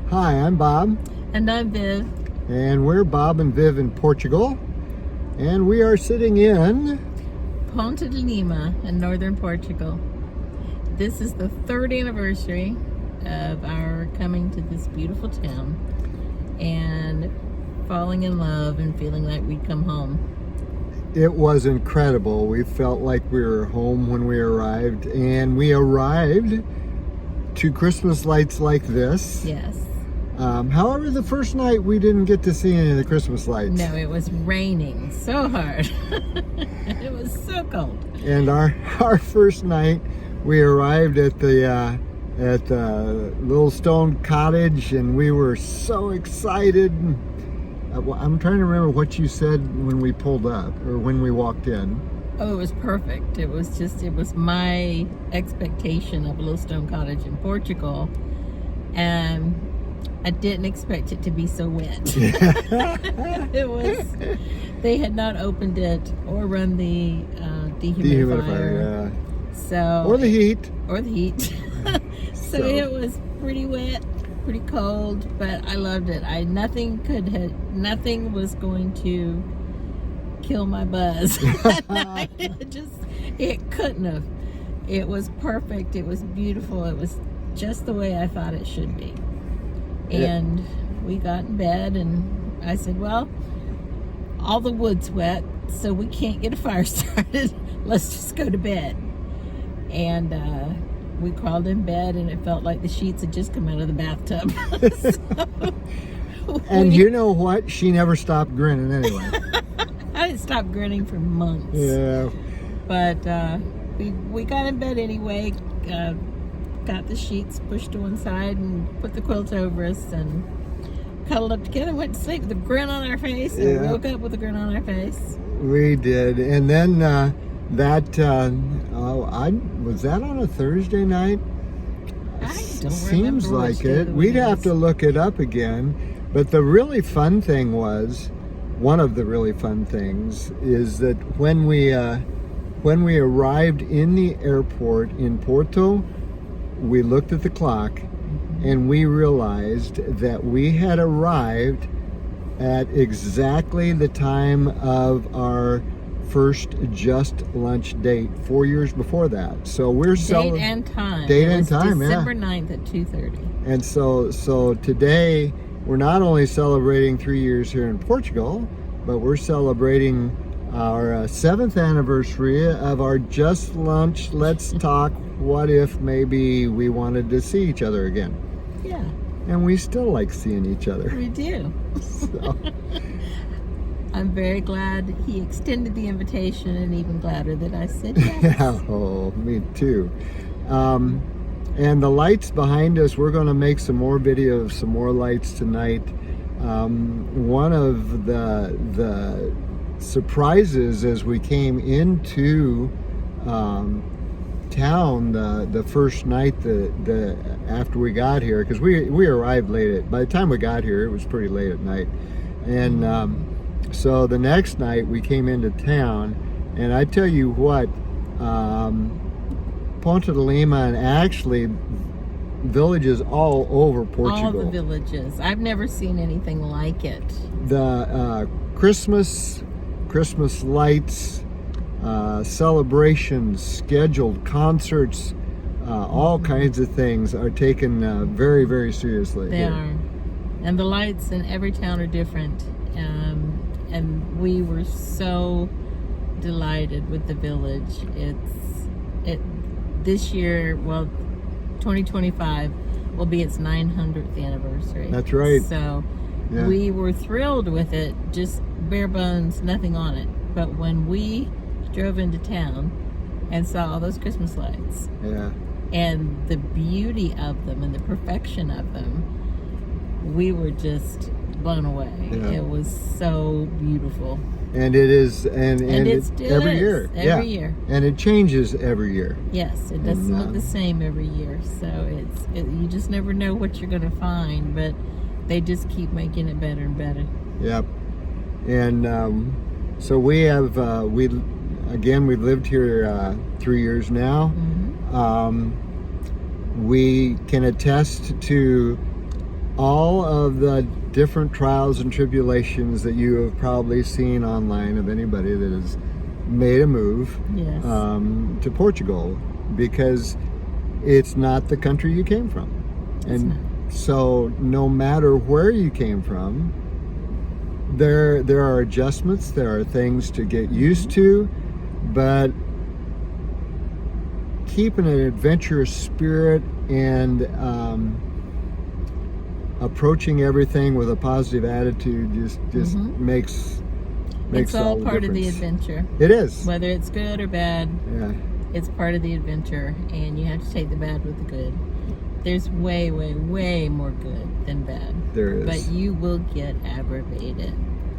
Hi, I'm Bob. And I'm Viv. And we're Bob and Viv in Portugal. And we are sitting in Ponte de Lima in northern Portugal. This is the 3rd anniversary of our coming to this beautiful town and falling in love and feeling like we'd come home. It was incredible. We felt like we were home when we arrived, and we arrived to Christmas lights like this. Yes. However, the first night we didn't get to see any of the Christmas lights. No, it was raining so hard. It was so cold. And our first night, we arrived at the little stone cottage, and we were so excited. I'm trying to remember what you said when we pulled up or when we walked in. Oh, it was perfect. It was my expectation of a little stone cottage in Portugal. And I didn't expect it to be so wet. They had not opened it or run the dehumidifier. Yeah. So or the heat. So it was pretty wet, pretty cold, but I loved it. Nothing was going to kill my buzz. It couldn't have. It was perfect. It was beautiful. It was just the way I thought it should be. And we got in bed, and I said, well, all the wood's wet, so we can't get a fire started. Let's just go to bed. And we crawled in bed, and it felt like the sheets had just come out of the bathtub. And you know what? She never stopped grinning anyway. I didn't stop grinning for months. Yeah. But we got in bed anyway, got the sheets pushed to one side and put the quilt over us and cuddled up together and went to sleep with a grin on our face and woke up with a grin on our face. We did. And then was that on a Thursday night? I don't Seems remember like it. We'd have to look it up again. But the really fun thing was, one of the really fun things is that when we arrived in the airport in Porto, we looked at the clock and we realized that we had arrived at exactly the time of our first just lunch date 4 years before that. So we're date and time. December 9th at 2:30. And so today we're not only celebrating 3 years here in Portugal, but we're celebrating our 7th anniversary of our just lunch. Let's talk. What if maybe we wanted to see each other again? Yeah. And we still like seeing each other. We do. So. I'm very glad he extended the invitation, and even gladder that I said yes. Yeah, oh, me too. And the lights behind us, we're going to make some more video of some more lights tonight. One of the surprises as we came into town the first night after we got here, because we arrived late. By the time we got here, it was pretty late at night, and so the next night we came into town, and I tell you what, Ponte de Lima, and actually villages all over Portugal. All the villages. I've never seen anything like it. The Christmas lights, celebrations, scheduled concerts, all kinds of things are taken very, very seriously. They are. And the lights in every town are different. And we were so delighted with the village. This year, 2025 will be its 900th anniversary. That's right. So we were thrilled with it, just bare bones, nothing on it. But when we drove into town and saw all those Christmas lights, and the beauty of them and the perfection of them, we were just blown away. It was so beautiful. And it is, and it still every is, year. Every year. And it changes every year. Yes, it doesn't look the same every year. So you just never know what you're going to find, but they just keep making it better and better. Yep. And so we have we've lived here 3 years now. We can attest to all of the different trials and tribulations that you have probably seen online of anybody that has made a move Yes. To Portugal, because it's not the country you came from. It's And not. so no matter where you came from, there are adjustments, there are things to get used to, but keeping an adventurous spirit and approaching everything with a positive attitude just makes It's all the part of the difference. adventure. It is. Whether it's good or bad, Yeah. it's part of the adventure, and you have to take the bad with the good. There's way, way, way more good than bad. There is. But you will get aggravated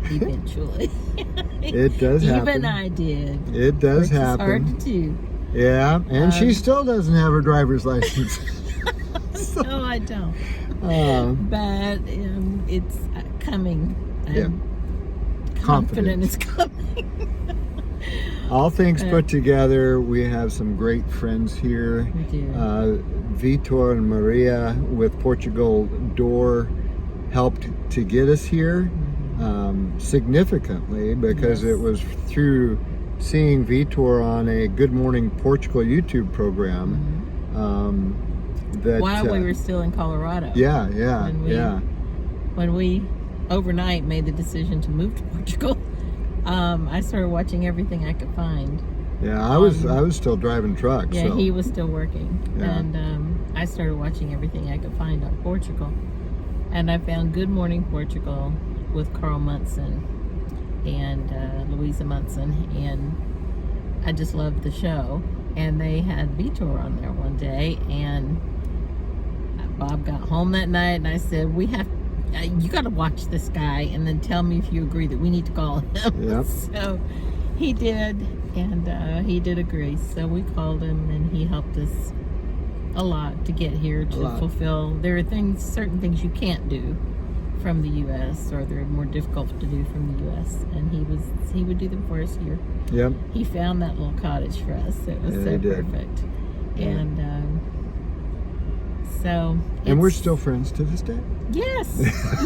eventually. It does happen. Even I did. It does Which is happen. hard to do. Yeah, and she still doesn't have her driver's license. No, I don't. Um, But it's coming. Yeah. I'm confident it's coming. all things put together, we have some great friends here. We do. Vitor and Maria with Portugal Door helped to get us here significantly, because Yes. it was through seeing Vitor on a Good Morning Portugal YouTube program that While we were still in Colorado. When we overnight made the decision to move to Portugal, I started watching everything I could find. I was still driving trucks. Yeah, so. he was still working. Yeah. And I started watching everything I could find on Portugal. And I found Good Morning Portugal with Carl Munson and Louisa Munson. And I just loved the show. And they had Vitor on there one day. And Bob got home that night, and I said, you got to watch this guy and then tell me if you agree that we need to call him. Yep. So he did, and he did agree. So we called him, and he helped us a lot to get here to fulfill. There are certain things you can't do from the U.S., or they're more difficult to do from the U.S., and he would do them for us here. Yep. He found that little cottage for us. It was so perfect. And and we're still friends to this day. Yes,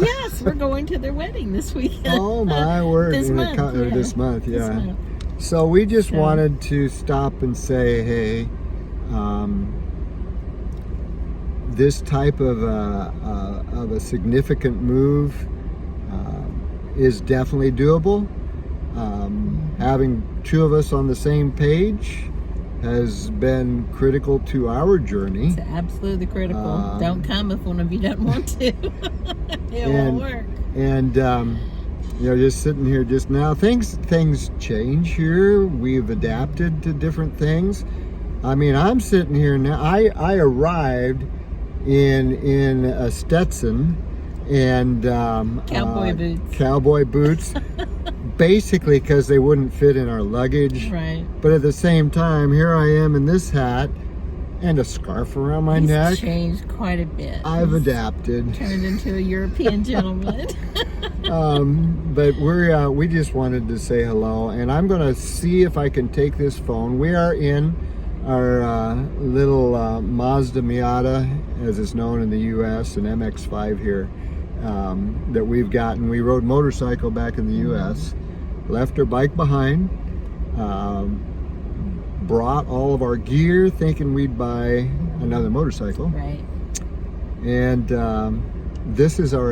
yes, we're going to their wedding this weekend. Oh my word! This month, This month, yeah. This month. So we just wanted to stop and say, hey, this type of a significant move is definitely doable. Having two of us on the same page has been critical to our journey. It's absolutely critical. Don't come if one of you doesn't want to. It won't work. And just sitting here just now, things change here. We've adapted to different things. I mean, I'm sitting here now. I arrived in a Stetson and cowboy boots. Basically because they wouldn't fit in our luggage. Right. But at the same time, here I am in this hat and a scarf around my neck. He's changed quite a bit. I've adapted. Turned into a European gentleman. But we just wanted to say hello, and I'm going to see if I can take this phone. We are in our little Mazda Miata, as it's known in the U.S., an MX-5 here that we've gotten. We rode motorcycle back in the U.S., left our bike behind, brought all of our gear thinking we'd buy another motorcycle. Right. And this is our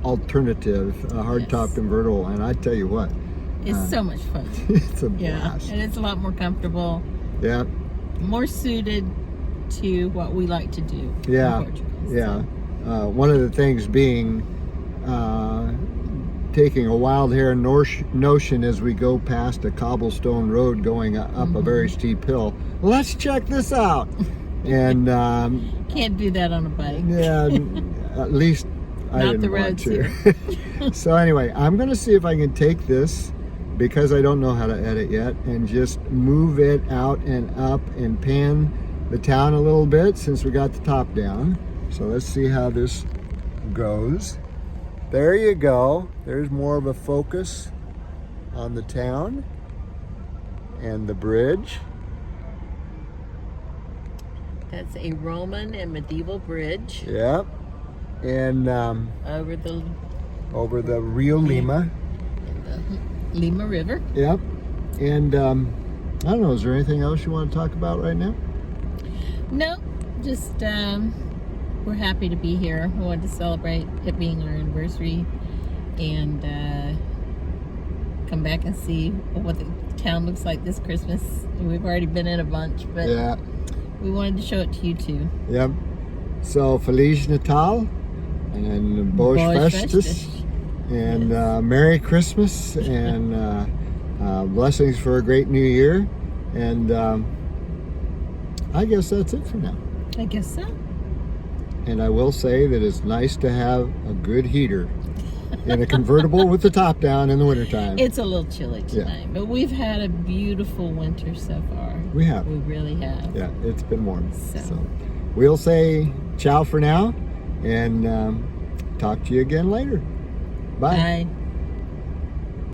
alternative, hardtop convertible, and I tell you what, it's so much fun. it's a blast. And it's a lot more comfortable. Yeah. More suited to what we like to do. Yeah. In Portugal, yeah. One of the things being taking a wild hair notion as we go past a cobblestone road going up a very steep hill. Let's check this out. And can't do that on a bike. Yeah, at least I Not didn't the want roads to. here. So anyway, I'm going to see if I can take this, because I don't know how to edit yet, and just move it out and up and pan the town a little bit since we got the top down. So let's see how this goes. There you go. There's more of a focus on the town and the bridge. That's a Roman and medieval bridge. Yep. and over the Rio Lima. The Lima River. Yep. And I don't know, is there anything else you want to talk about right now? No, just we're happy to be here. We wanted to celebrate it being our anniversary and come back and see what the town looks like this Christmas. We've already been in a bunch, but yeah, we wanted to show it to you too. Yep. So Feliz Natal and Boas Festas and Merry Christmas and blessings for a great new year. And I guess that's it for now. I guess so. And I will say that it's nice to have a good heater in a convertible with the top down in the wintertime. It's a little chilly tonight, but we've had a beautiful winter so far. We have. We really have. Yeah, it's been warm. So we'll say ciao for now and talk to you again later. Bye. Bye.